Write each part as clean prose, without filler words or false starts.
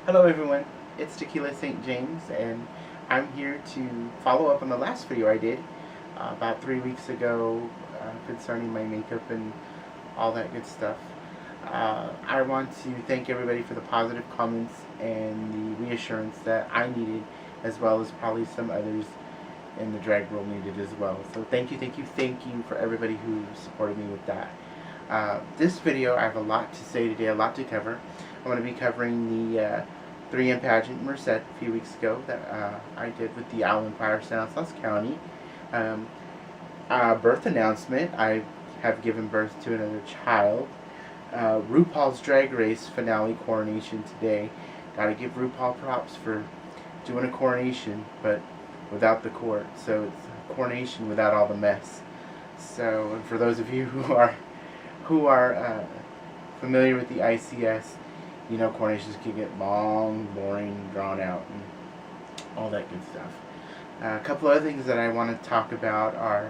Hello everyone, it's Tequila St. James, and I'm here to follow up on the last video I did about 3 weeks ago concerning my makeup and all that good stuff. I want to thank everybody for the positive comments and the reassurance that I needed, as well as probably some others in the drag world needed as well. So thank you for everybody who supported me with that. This video, I have a lot to say today, a lot to cover. I'm going to be covering the 3M pageant Merced a few weeks ago that I did with the Owl Empire, Stanislaus County. Birth announcement, I have given birth to another child. Rupaul's Drag Race finale coronation today. Gotta give Rupaul props for doing a coronation, but without the court. So it's a coronation without all the mess. So, and for those of you who are familiar with the ICS, you know coronations can get long, boring, drawn out, and all that good stuff. A couple other things that I want to talk about are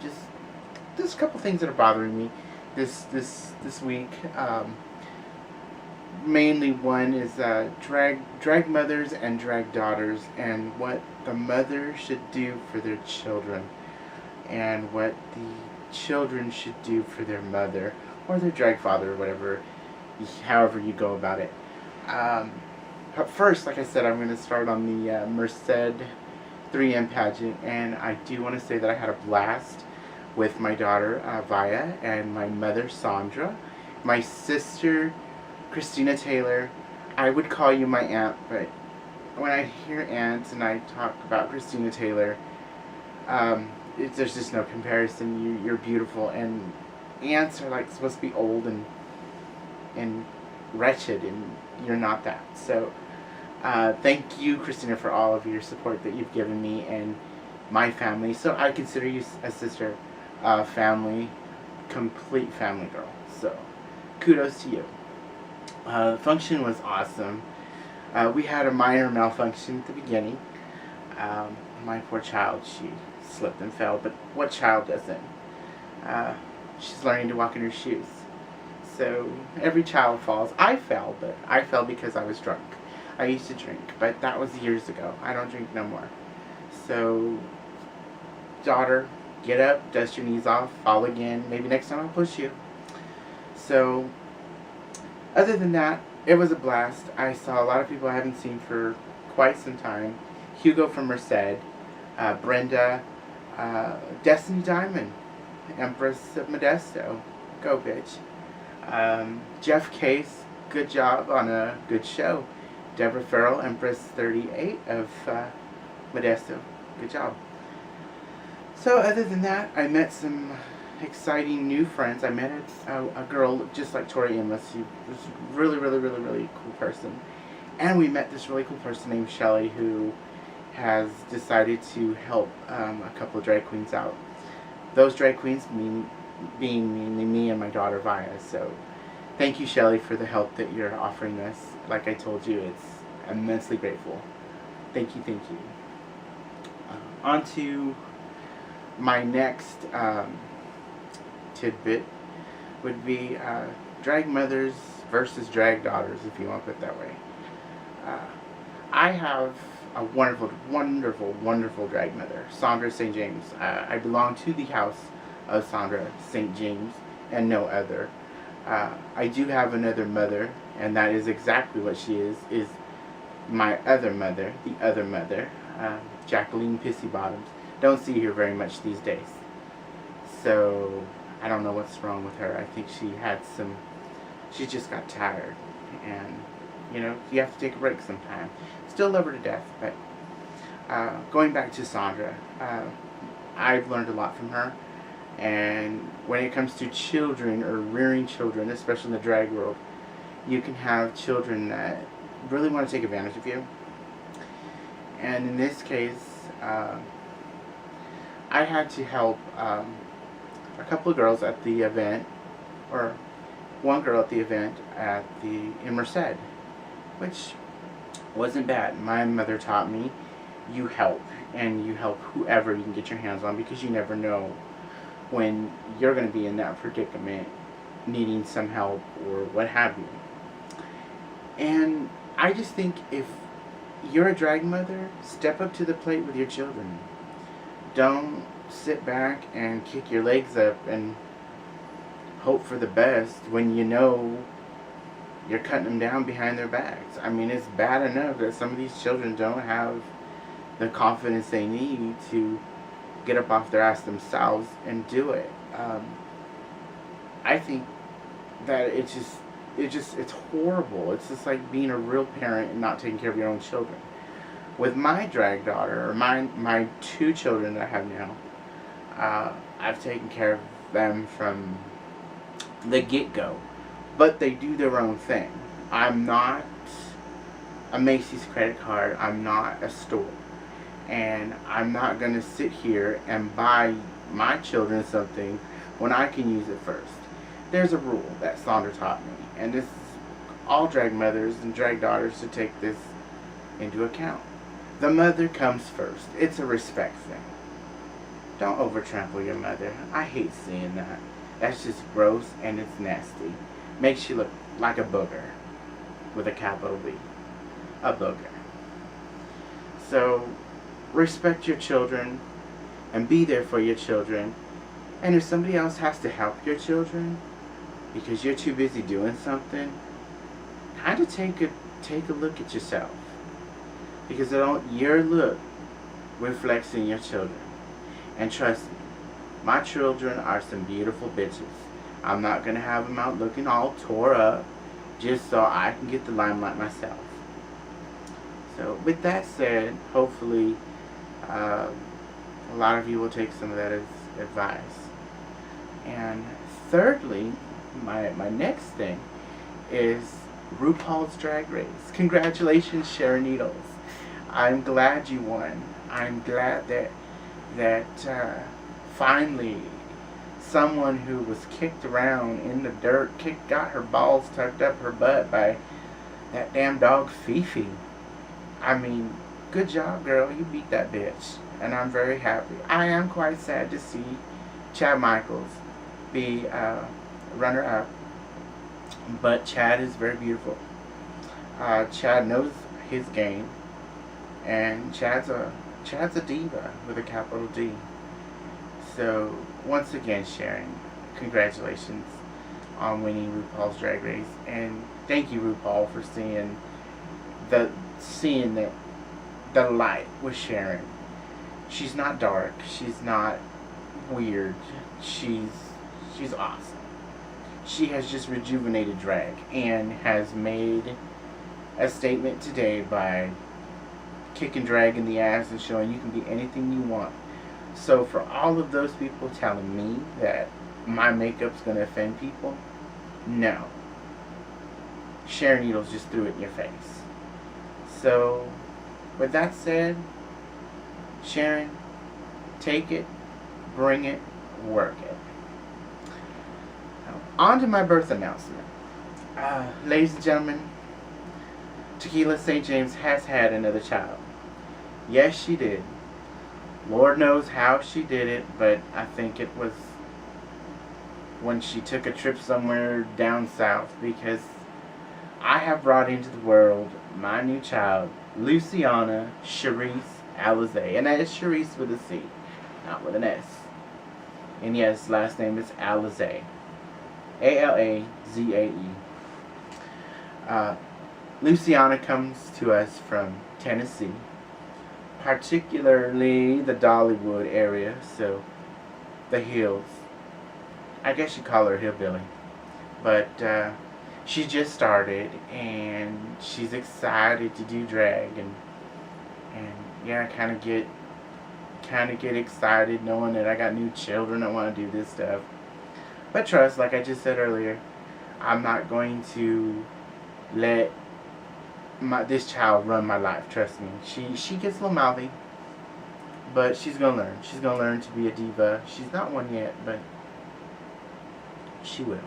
just a couple things that are bothering me this week. Mainly one is drag mothers and drag daughters, and what the mother should do for their children, and what the children should do for their mother or their drag father, or whatever, however you go about it. But first, like I said, I'm going to start on the Merced 3M pageant, and I do want to say that I had a blast with my daughter Via and my mother Sandra, my sister Christina Taylor. I would call you my aunt, but when I hear aunts and I talk about Christina Taylor, there's just no comparison. You're beautiful, and aunts are like supposed to be old and wretched, and you're not that. So thank you, Christina, for all of your support that you've given me and my family. So I consider you a sister, family, complete family girl. So kudos to you. The function was awesome. We had a minor malfunction at the beginning. My poor child, she slipped and fell, but what child doesn't? She's learning to walk in her shoes. So every child falls. I fell, but I fell because I was drunk. I used to drink, but that was years ago. I don't drink no more. So, daughter, get up, dust your knees off, fall again. Maybe next time I'll push you. So, other than that, it was a blast. I saw a lot of people I haven't seen for quite some time. Hugo from Merced, Brenda, Destiny Diamond, Empress of Modesto. Go, bitch. Jeff Case, good job on a good show. Deborah Farrell, Empress 38 of Modesto, good job. So other than that, I met some exciting new friends. I met a girl just like Tori Amos. She was really cool person. And we met this really cool person named Shelly, who has decided to help a couple of drag queens out. Those drag queens being mainly me and my daughter Via. So thank you, Shelly, for the help that you're offering us. Like I told you, it's immensely grateful. Thank you. On to my next tidbit would be drag mothers versus drag daughters, if you want to put it that way. I have a wonderful drag mother, Sandra St. James. I belong to the house of Sandra St. James and no other. I do have another mother, and that is exactly what she is my other mother, the other mother, Jacqueline Pissy Bottoms. Don't see her very much these days. So I don't know what's wrong with her. I think she just got tired, and you have to take a break sometime. Still love her to death, but going back to Sandra, I've learned a lot from her. And when it comes to children or rearing children, especially in the drag world, you can have children that really want to take advantage of you. And in this case, I had to help a couple of girls at the event, or one girl at the event in Merced, which wasn't bad. My mother taught me, you help, and you help whoever you can get your hands on, because you never know when you're going to be in that predicament, needing some help or what have you. And I just think if you're a drag mother, step up to the plate with your children. Don't sit back and kick your legs up and hope for the best when you know you're cutting them down behind their backs. I mean, it's bad enough that some of these children don't have the confidence they need to get up off their ass themselves and do it. I think that it's horrible. It's just like being a real parent and not taking care of your own children. With my drag daughter, or my two children that I have now, I've taken care of them from the get-go. But they do their own thing. I'm not a Macy's credit card. I'm not a store. And I'm not going to sit here and buy my children something when I can use it first. There's a rule that Sandra taught me. And this is all drag mothers and drag daughters to take this into account. The mother comes first. It's a respect thing. Don't overtrample your mother. I hate seeing that. That's just gross and it's nasty. Makes you look like a booger with a capital B. A booger. So, respect your children and be there for your children. And if somebody else has to help your children because you're too busy doing something, kind of take a look at yourself. Because your look reflects in your children. And trust me, my children are some beautiful bitches. I'm not going to have them out looking all tore up just so I can get the limelight myself. So with that said, hopefully a lot of you will take some of that as advice. And thirdly, my next thing is RuPaul's Drag Race. Congratulations, Sharon Needles. I'm glad you won. I'm glad that finally someone who was kicked around in the dirt, got her balls tucked up her butt by that damn dog Fifi. I mean, good job, girl. You beat that bitch. And I'm very happy. I am quite sad to see Chad Michaels be runner-up. But Chad is very beautiful. Chad knows his game. And Chad's a diva with a capital D. So, once again, Sharon, congratulations on winning RuPaul's Drag Race. And thank you, RuPaul, for seeing the light with Sharon. She's not dark. She's not weird. She's awesome. She has just rejuvenated drag and has made a statement today by kicking drag in the ass and showing you can be anything you want. So for all of those people telling me that my makeup's going to offend people, no. Sharon Needles just threw it in your face. So with that said, Sharon, take it, bring it, work it. Now, on to my birth announcement. Ladies and gentlemen, Tequila St. James has had another child. Yes, she did. Lord knows how she did it, but I think it was when she took a trip somewhere down south, because I have brought into the world my new child, Luciana Charisse Alize. And that is Charisse with a C, not with an S. And yes, last name is Alize. Alazae. Luciana comes to us from Tennessee, particularly the Dollywood area, so the hills. I guess you call her hillbilly. But she just started and she's excited to do drag, and yeah, kind of get excited knowing that I got new children that want to do this stuff. But trust, like I just said earlier, I'm not going to let this child run my life. Trust me. She gets a little mouthy, but she's gonna learn. She's gonna learn to be a diva. She's not one yet, but she will.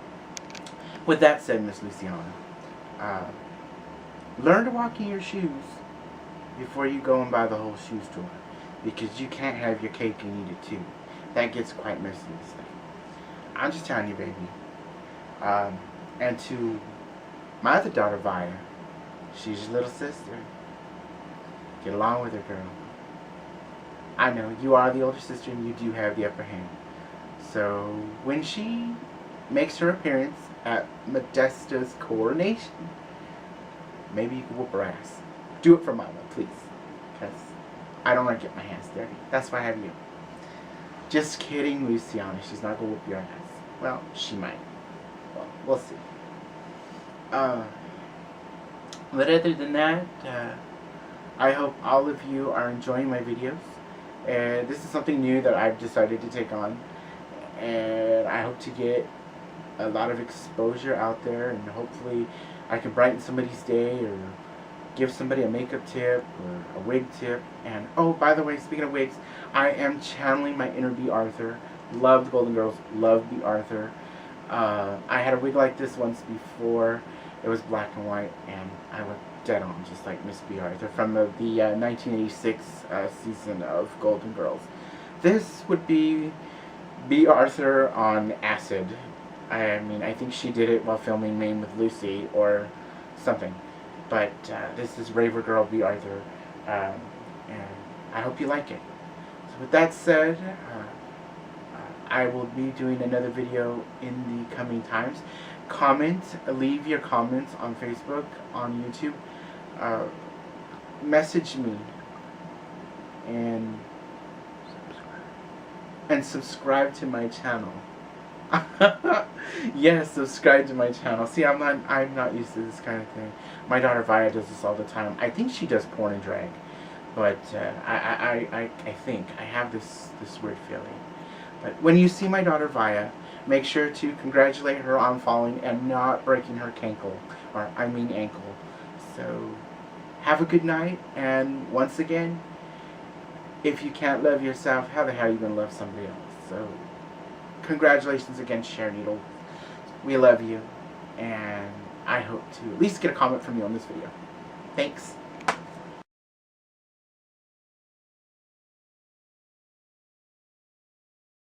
With that said, Miss Luciana, learn to walk in your shoes before you go and buy the whole shoe store, because you can't have your cake and eat it too. That gets quite messy this thing. I'm just telling you, baby. And to my other daughter, Via, She's your little sister. Get along with her, girl. I know, you are the older sister and you do have the upper hand. So, when she makes her appearance at Modesta's coronation, maybe you can whoop her ass. Do it for Mama, please. Because I don't want to get my hands dirty. That's why I have you. Just kidding, Luciana. She's not going to whoop your ass. Well, she might. Well, we'll see. But other than that, I hope all of you are enjoying my videos. And this is something new that I've decided to take on. And I hope to get a lot of exposure out there. And hopefully I can brighten somebody's day or give somebody a makeup tip or a wig tip. And oh, by the way, speaking of wigs, I am channeling my inner B. Arthur. Loved Golden Girls, loved B. Arthur. I had a wig like this once before. It was black and white, and I looked dead on, just like Miss B. Arthur from the 1986 season of Golden Girls. This would be B. Arthur on acid. I mean, I think she did it while filming Maine with Lucy or something. But this is Raver Girl B. Arthur, and I hope you like it. So with that said, I will be doing another video in the coming times. Leave your comments on Facebook, on YouTube. Message me and subscribe to my channel. Yes, subscribe to my channel. See, I'm not used to this kind of thing. My daughter Via does this all the time. I think she does porn and drag, but I think I have this weird feeling. But when you see my daughter Via, make sure to congratulate her on falling and not breaking her ankle. So, have a good night, and once again, if you can't love yourself, how the hell are you going to love somebody else? So, congratulations again, Sharon Needle. We love you, and I hope to at least get a comment from you on this video. Thanks.